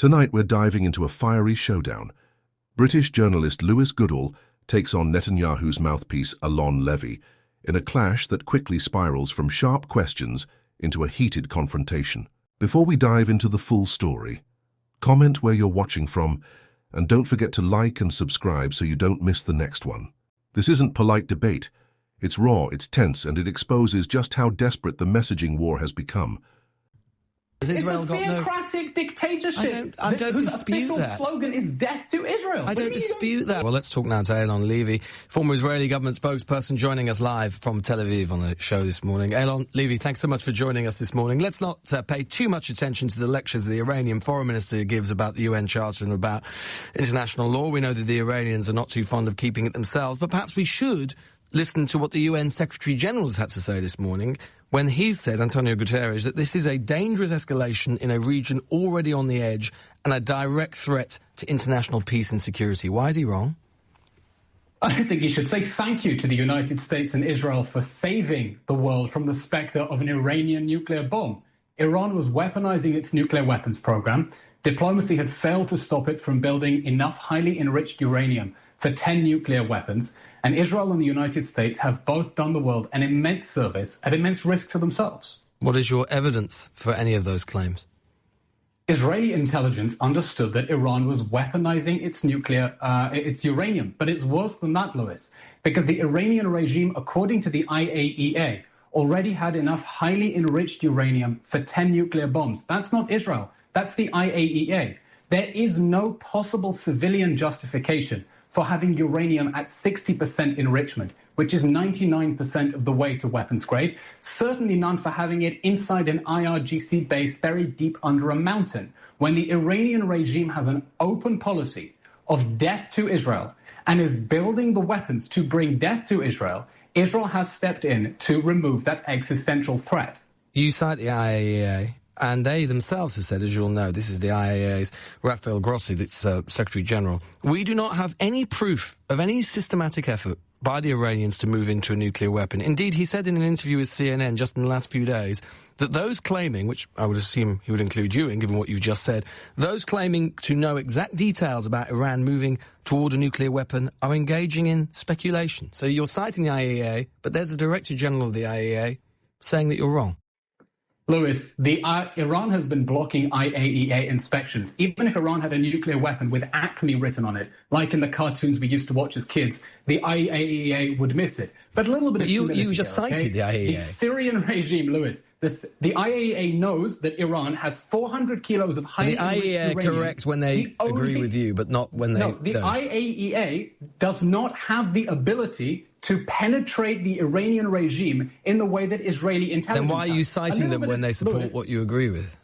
Tonight we're diving into a fiery showdown. British journalist Lewis Goodall takes on Netanyahu's mouthpiece Alon Levy in a clash that quickly spirals from sharp questions into a heated confrontation. Before we dive into the full story, comment where you're watching from and don't forget to like and subscribe so you don't miss the next one. This isn't polite debate. It's raw, it's tense, and it exposes just how desperate the messaging war has become. Has Israel got no theocratic dictatorship? I don't dispute that. Official slogan is death to Israel. I don't dispute that. Well, let's talk now to Alon Levy, former Israeli government spokesperson, joining us live from Tel Aviv on the show this morning. Alon Levy, thanks so much for joining us this morning. Let's not pay too much attention to the lectures the Iranian foreign minister gives about the UN Charter and about international law. We know that the Iranians are not too fond of keeping it themselves, but perhaps we should listen to what the UN Secretary General has had to say this morning when he said, Antonio Guterres, that this is a dangerous escalation in a region already on the edge and a direct threat to international peace and security. Why is he wrong? I think he should say thank you to the United States and Israel for saving the world from the specter of an Iranian nuclear bomb. Iran was weaponizing its nuclear weapons program. Diplomacy had failed to stop it from building enough highly enriched uranium for 10 nuclear weapons. And Israel and the United States have both done the world an immense service at immense risk to themselves. What is your evidence for any of those claims? Israeli intelligence understood that Iran was weaponizing its uranium. But it's worse than that, Lewis, because the Iranian regime, according to the IAEA, already had enough highly enriched uranium for 10 nuclear bombs. That's not Israel. That's the IAEA. There is no possible civilian justification for having uranium at 60% enrichment, which is 99% of the way to weapons grade. Certainly none for having it inside an IRGC base buried deep under a mountain. When the Iranian regime has an open policy of death to Israel and is building the weapons to bring death to Israel, Israel has stepped in to remove that existential threat. You cite the IAEA. And they themselves have said, as you'll know, this is the IAEA's Rafael Grossi, its Secretary General. We do not have any proof of any systematic effort by the Iranians to move into a nuclear weapon. Indeed, he said in an interview with CNN just in the last few days that those claiming, which I would assume he would include you in, given what you've just said, those claiming to know exact details about Iran moving toward a nuclear weapon are engaging in speculation. So you're citing the IAEA, but there's the Director General of the IAEA saying that you're wrong. Lewis, Iran has been blocking IAEA inspections. Even if Iran had a nuclear weapon with Acme written on it, like in the cartoons we used to watch as kids, the IAEA would miss it. But a little bit of humility you just cited the IAEA. The Syrian regime, Lewis, the IAEA knows that Iran has 400 kilos of highly enriched uranium. The IAEA correct when they agree with you, but not when they don't. The IAEA does not have the ability to penetrate the Iranian regime in the way that Israeli intelligence Then why are you citing them when they support what you agree with?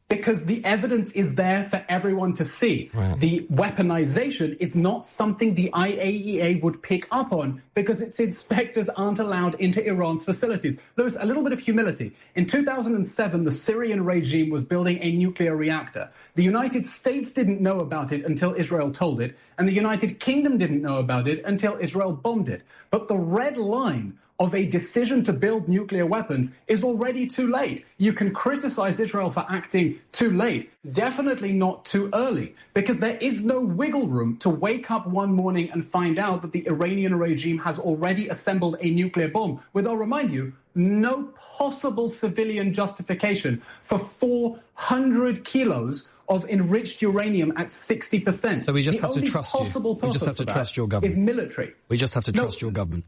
Because the evidence is there for everyone to see. Right. The weaponization is not something the IAEA would pick up on because its inspectors aren't allowed into Iran's facilities. Lewis, a little bit of humility. In 2007, the Syrian regime was building a nuclear reactor. The United States didn't know about it until Israel told it, and the United Kingdom didn't know about it until Israel bombed it. But the red line of a decision to build nuclear weapons is already too late. You can criticize Israel for acting too late, definitely not too early, because there is no wiggle room to wake up one morning and find out that the Iranian regime has already assembled a nuclear bomb, with, I'll remind you, no possible civilian justification for 400 kilos of enriched uranium at 60%. So we just have to trust you. We just have to trust your government. Is military. We just have to trust your government.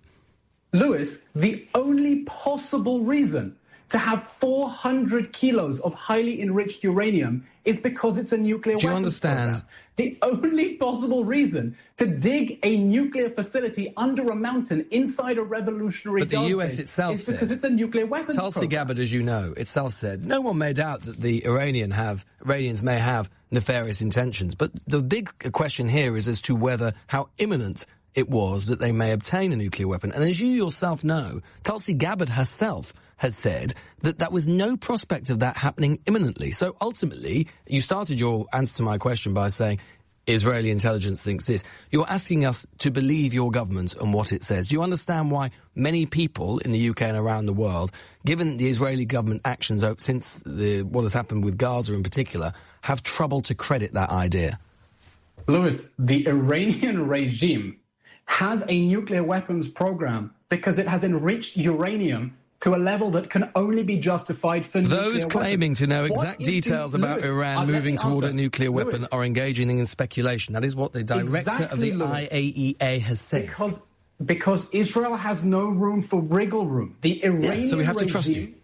Lewis, the only possible reason to have 400 kilos of highly enriched uranium is because it's a nuclear weapons. Do you understand? Program. The only possible reason to dig a nuclear facility under a mountain inside a revolutionary But the US itself is said, because it's a nuclear weapons Tulsi Gabbard, as you know, itself said, no one may doubt that the Iranians may have nefarious intentions. But the big question here is as to how imminent it was that they may obtain a nuclear weapon. And as you yourself know, Tulsi Gabbard herself had said that there was no prospect of that happening imminently. So ultimately, you started your answer to my question by saying Israeli intelligence thinks this. You're asking us to believe your government and what it says. Do you understand why many people in the UK and around the world, given the Israeli government actions since what has happened with Gaza in particular, have trouble to credit that idea. Lewis, the Iranian regime has a nuclear weapons program because it has enriched uranium to a level that can only be justified for nuclear weapons. Those claiming to know exact details about Iran moving toward a nuclear weapon are engaging in speculation. That is what the director of the IAEA has said. Because Israel has no room for wriggle room. The Iranian so we have to trust you.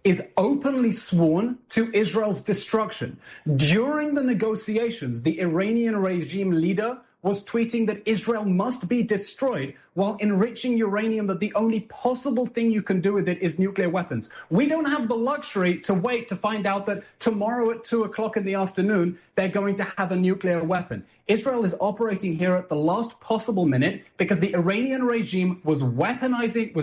Is openly sworn to Israel's destruction. During the negotiations, the Iranian regime leader was tweeting that Israel must be destroyed while enriching uranium, that the only possible thing you can do with it is nuclear weapons. We don't have the luxury to wait to find out that tomorrow at 2 o'clock in the afternoon, they're going to have a nuclear weapon. Israel is operating here at the last possible minute because the Iranian regime was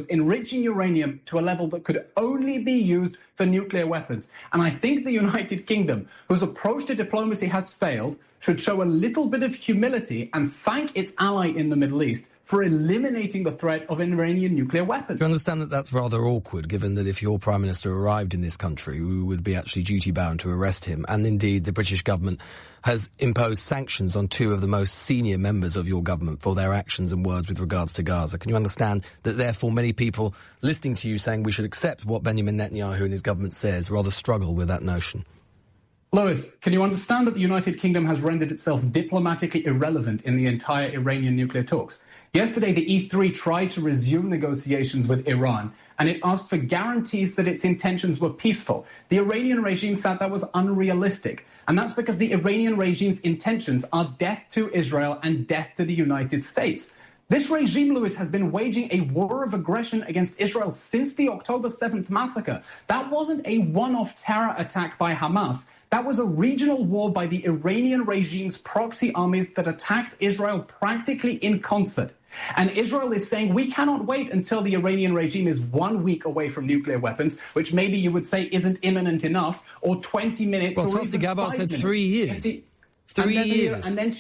enriching uranium to a level that could only be used for nuclear weapons. And I think the United Kingdom, whose approach to diplomacy has failed, should show a little bit of humility and thank its ally in the Middle East for eliminating the threat of Iranian nuclear weapons. Do you understand that that's rather awkward, given that if your Prime Minister arrived in this country, we would be actually duty-bound to arrest him? And indeed, the British government has imposed sanctions on 2 of the most senior members of your government for their actions and words with regards to Gaza. Can you understand that, therefore, many people listening to you saying we should accept what Benjamin Netanyahu and his government says rather struggle with that notion? Lewis, can you understand that the United Kingdom has rendered itself diplomatically irrelevant in the entire Iranian nuclear talks? Yesterday, the E3 tried to resume negotiations with Iran, and it asked for guarantees that its intentions were peaceful. The Iranian regime said that was unrealistic, and that's because the Iranian regime's intentions are death to Israel and death to the United States. This regime, Lewis, has been waging a war of aggression against Israel since the October 7th massacre. That wasn't a one-off terror attack by Hamas. That was a regional war by the Iranian regime's proxy armies that attacked Israel practically in concert. And Israel is saying we cannot wait until the Iranian regime is 1 week away from nuclear weapons, which maybe you would say isn't imminent enough, or 20 minutes. Well, or Tulsi even Gabbard 5 said minutes. 3 years. 3 years. And then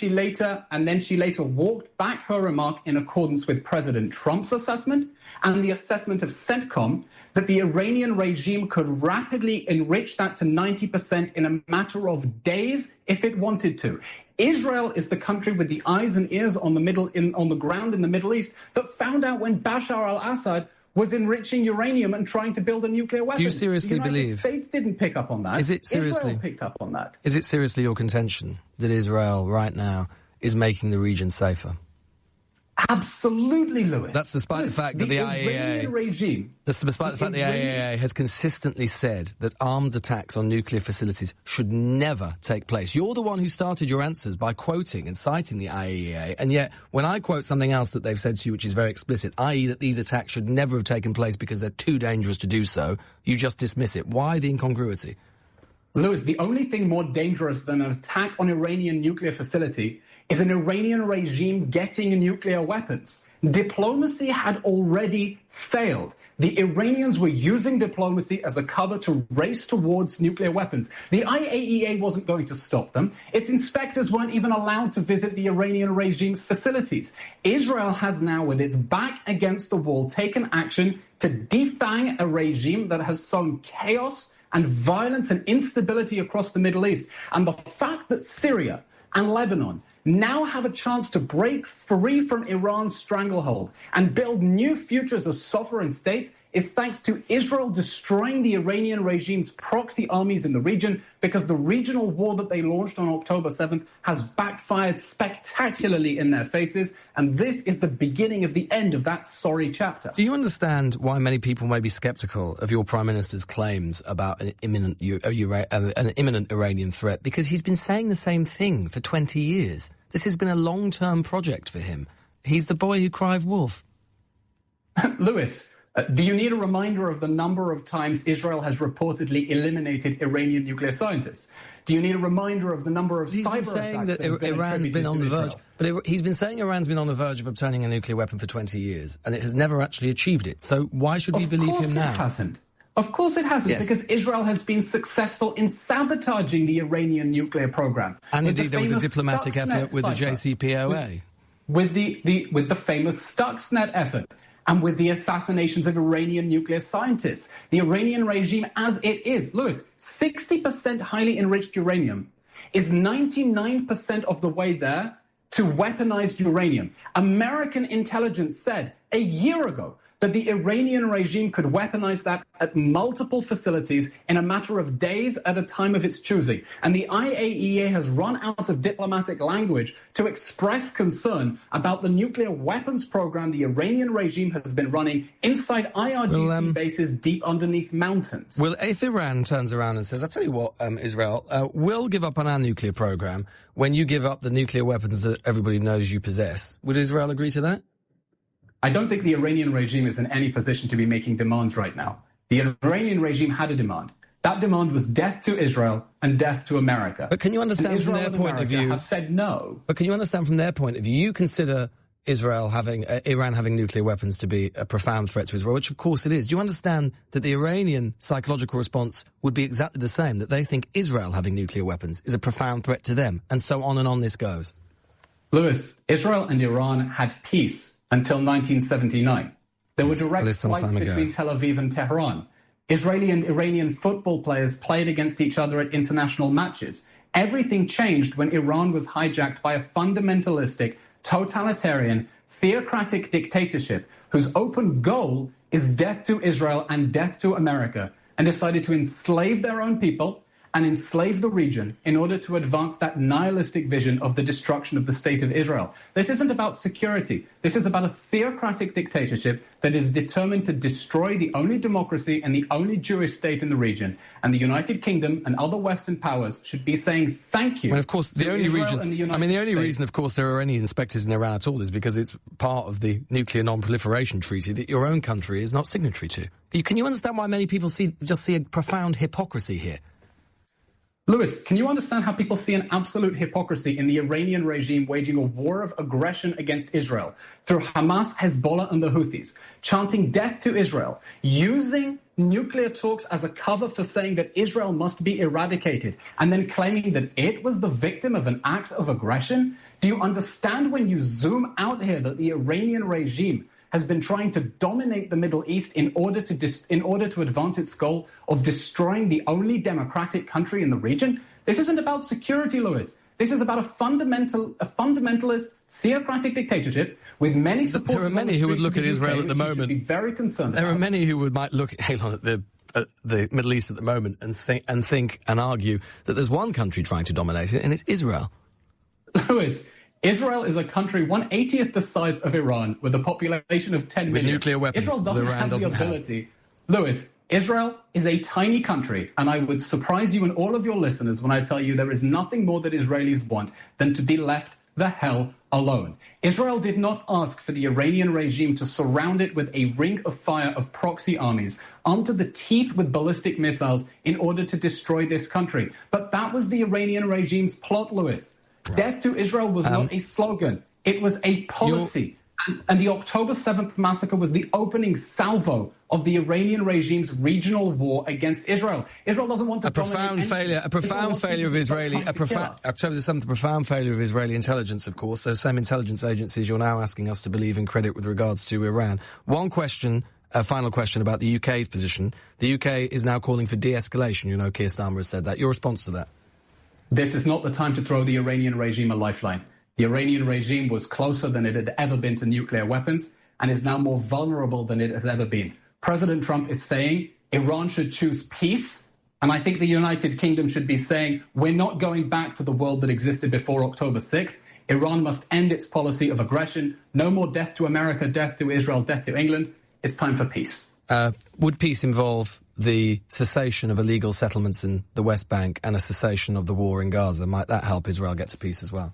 she later walked back her remark in accordance with President Trump's assessment and the assessment of CENTCOM that the Iranian regime could rapidly enrich that to 90% in a matter of days if it wanted to. Israel is the country with the eyes and ears on the ground in the Middle East that found out when Bashar al-Assad was enriching uranium and trying to build a nuclear weapon. Do you seriously believe? The United States didn't pick up on that. Is it seriously? Israel picked up on that. Is it seriously your contention that Israel right now is making the region safer? Absolutely, Lewis. That's despite the fact that the IAEA has consistently said that armed attacks on nuclear facilities should never take place. You're the one who started your answers by quoting and citing the IAEA, and yet when I quote something else that they've said to you which is very explicit, i.e. that these attacks should never have taken place because they're too dangerous to do so, you just dismiss it. Why the incongruity? Lewis, the only thing more dangerous than an attack on Iranian nuclear facility is an Iranian regime getting nuclear weapons. Diplomacy had already failed. The Iranians were using diplomacy as a cover to race towards nuclear weapons. The IAEA wasn't going to stop them. Its inspectors weren't even allowed to visit the Iranian regime's facilities. Israel has now, with its back against the wall, taken action to defang a regime that has sown chaos and violence and instability across the Middle East. And the fact that Syria and Lebanon now have a chance to break free from Iran's stranglehold and build new futures as sovereign states is thanks to Israel destroying the Iranian regime's proxy armies in the region, because the regional war that they launched on October 7th has backfired spectacularly in their faces, and this is the beginning of the end of that sorry chapter. Do you understand why many people may be sceptical of your Prime Minister's claims about an imminent Iranian threat? Because he's been saying the same thing for 20 years. This has been a long-term project for him. He's the boy who cried wolf. Lewis, do you need a reminder of the number of times Israel has reportedly eliminated Iranian nuclear scientists? Do you need a reminder of the number of cyber attacks? He's been saying that Iran's been on the verge, but he's been saying Iran's been on the verge of obtaining a nuclear weapon for 20 years, and it has never actually achieved it. So why should we believe him now? Of course it hasn't, yes. Because Israel has been successful in sabotaging the Iranian nuclear program. And indeed, there was a diplomatic effort with the JCPOA. With the famous Stuxnet effort. And with the assassinations of Iranian nuclear scientists. The Iranian regime, as it is, Lewis, 60% highly enriched uranium is 99% of the way there to weaponized uranium. American intelligence said a year ago that the Iranian regime could weaponize that at multiple facilities in a matter of days at a time of its choosing. And the IAEA has run out of diplomatic language to express concern about the nuclear weapons program the Iranian regime has been running inside IRGC bases deep underneath mountains. Well, if Iran turns around and says, I'll tell you what, Israel, we'll give up on our nuclear program when you give up the nuclear weapons that everybody knows you possess, would Israel agree to that? I don't think the Iranian regime is in any position to be making demands right now. The Iranian regime had a demand. That demand was death to Israel and death to America. But can you understand from their point of view? Have said no. But can you understand from their point of view? You consider Iran having nuclear weapons to be a profound threat to Israel, which of course it is. Do you understand that the Iranian psychological response would be exactly the same? That they think Israel having nuclear weapons is a profound threat to them, and so on and on this goes. Lewis, Israel and Iran had peace until 1979. There were direct flights between Tel Aviv and Tehran. Israeli and Iranian football players played against each other at international matches. Everything changed when Iran was hijacked by a fundamentalistic, totalitarian, theocratic dictatorship whose open goal is death to Israel and death to America, and decided to enslave their own people and enslave the region in order to advance that nihilistic vision of the destruction of the state of Israel. This isn't about security. This is about a theocratic dictatorship that is determined to destroy the only democracy and the only Jewish state in the region. And the United Kingdom and other Western powers should be saying thank you. Well, of course, the only reason, of course, there are any inspectors in Iran at all is because it's part of the Nuclear Non-Proliferation Treaty that your own country is not signatory to. Can you understand why many people see a profound hypocrisy here? Lewis, can you understand how people see an absolute hypocrisy in the Iranian regime waging a war of aggression against Israel through Hamas, Hezbollah, and the Houthis, chanting death to Israel, using nuclear talks as a cover for saying that Israel must be eradicated, and then claiming that it was the victim of an act of aggression? Do you understand when you zoom out here that the Iranian regime has been trying to dominate the Middle East in order to advance its goal of destroying the only democratic country in the region? This isn't about security, Lewis. This is about a fundamentalist, theocratic dictatorship with many supporters. There are many who would look at Israel at the moment. Be very concerned. There are many who might look at the Middle East at the moment and think and argue that there's one country trying to dominate it, and it's Israel. Lewis, Israel is a country 1/80th the size of Iran with a population of 10 million. With nuclear weapons, Israel doesn't have the ability. Lewis, Israel is a tiny country, and I would surprise you and all of your listeners when I tell you there is nothing more that Israelis want than to be left the hell alone. Israel did not ask for the Iranian regime to surround it with a ring of fire of proxy armies, armed to the teeth with ballistic missiles in order to destroy this country. But that was the Iranian regime's plot, Lewis. Death to Israel was not a slogan. It was a policy. And the October 7th massacre was the opening salvo of the Iranian regime's regional war against Israel. Israel doesn't want to October the 7th, a profound failure of Israeli intelligence, of course, those same intelligence agencies you're now asking us to believe in credit with regards to Iran. One question, a final question about the UK's position. The UK is now calling for de-escalation. You know, Keir Starmer has said that. Your response to that? This is not the time to throw the Iranian regime a lifeline. The Iranian regime was closer than it had ever been to nuclear weapons and is now more vulnerable than it has ever been. President Trump is saying Iran should choose peace, and I think the United Kingdom should be saying we're not going back to the world that existed before October 6th. Iran must end its policy of aggression. No more death to America, death to Israel, death to England. It's time for peace. Would peace involve the cessation of illegal settlements in the West Bank and a cessation of the war in Gaza? Might that help Israel get to peace as well?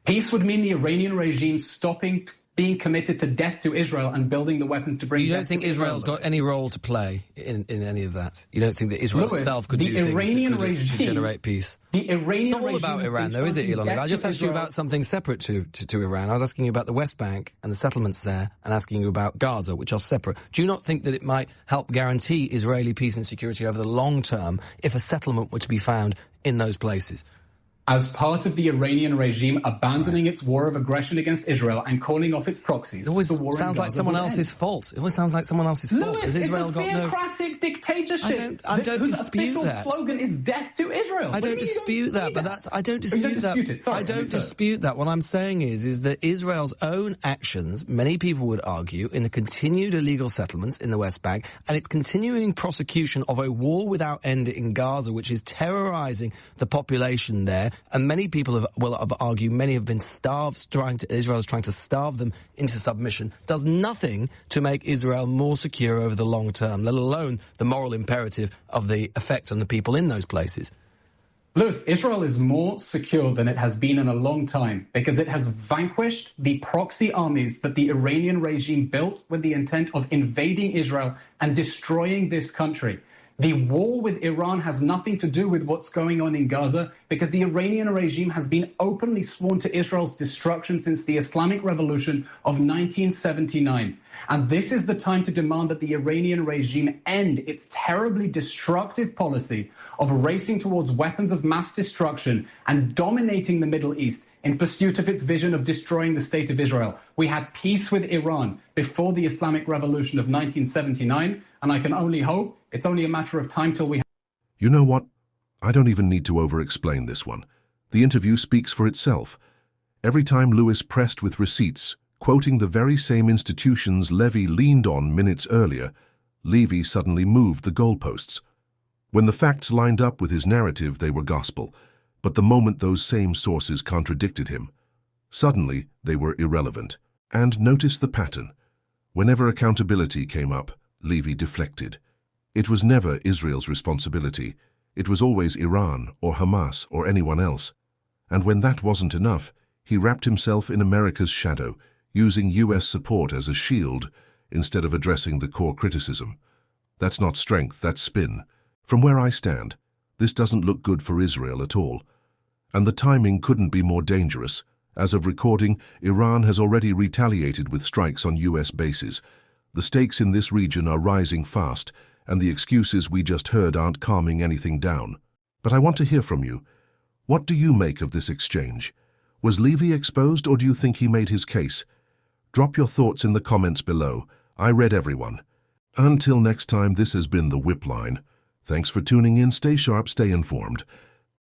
Peace would mean the Iranian regime stopping being committed to death to Israel and building the weapons to bring death to Israel. You don't think Israel's got any role to play in any of that? You don't think that Israel itself could do things that could generate peace? It's not all about Iran, though, is it, Alon Levy? I just asked you about something separate to Iran. I was asking you about the West Bank and the settlements there, and asking you about Gaza, which are separate. Do you not think that it might help guarantee Israeli peace and security over the long term if a settlement were to be found in those places? as part of the Iranian regime abandoning its war of aggression against Israel and calling off its proxies. It always the war sounds like someone else's fault. It always sounds like someone else's fault. Lewis, Has Israel it's a got no theocratic dictatorship? I don't whose dispute official that. slogan is death to Israel. I don't dispute that, but I don't dispute that. Sorry, I don't dispute that. What I'm saying is that Israel's own actions, many people would argue, in the continued illegal settlements in the West Bank and its continuing prosecution of a war without end in Gaza, which is terrorizing the population there, and many people have argued many have been starved. Israel is trying to starve them into submission. Does nothing to make Israel more secure over the long term, let alone the moral imperative of the effect on the people in those places. Lewis, Israel is more secure than it has been in a long time because it has vanquished the proxy armies that the Iranian regime built with the intent of invading Israel and destroying this country. The war with Iran has nothing to do with what's going on in Gaza because the Iranian regime has been openly sworn to Israel's destruction since the Islamic Revolution of 1979. And this is the time to demand that the Iranian regime end its terribly destructive policy of racing towards weapons of mass destruction and dominating the Middle East in pursuit of its vision of destroying the state of Israel. We had peace with Iran before the Islamic Revolution of 1979, and I can only hope it's only a matter of time till we... You know what? I don't even need to over-explain this one. The interview speaks for itself. Every time Lewis pressed with receipts, quoting the very same institutions Levy leaned on minutes earlier, Levy suddenly moved the goalposts. When the facts lined up with his narrative, they were gospel. But the moment those same sources contradicted him, suddenly they were irrelevant. And notice the pattern. Whenever accountability came up, Levy deflected. It was never Israel's responsibility. It was always Iran or Hamas or anyone else. And when that wasn't enough, he wrapped himself in America's shadow, using US support as a shield instead of addressing the core criticism. That's not strength, that's spin. From where I stand, this doesn't look good for Israel at all. And the timing couldn't be more dangerous. As of recording, Iran has already retaliated with strikes on US bases. The stakes in this region are rising fast, and the excuses we just heard aren't calming anything down. But I want to hear from you. What do you make of this exchange? Was Levy exposed, or do you think he made his case? Drop your thoughts in the comments below. I read everyone. Until next time, this has been The Whip Line. Thanks for tuning in. Stay sharp, stay informed.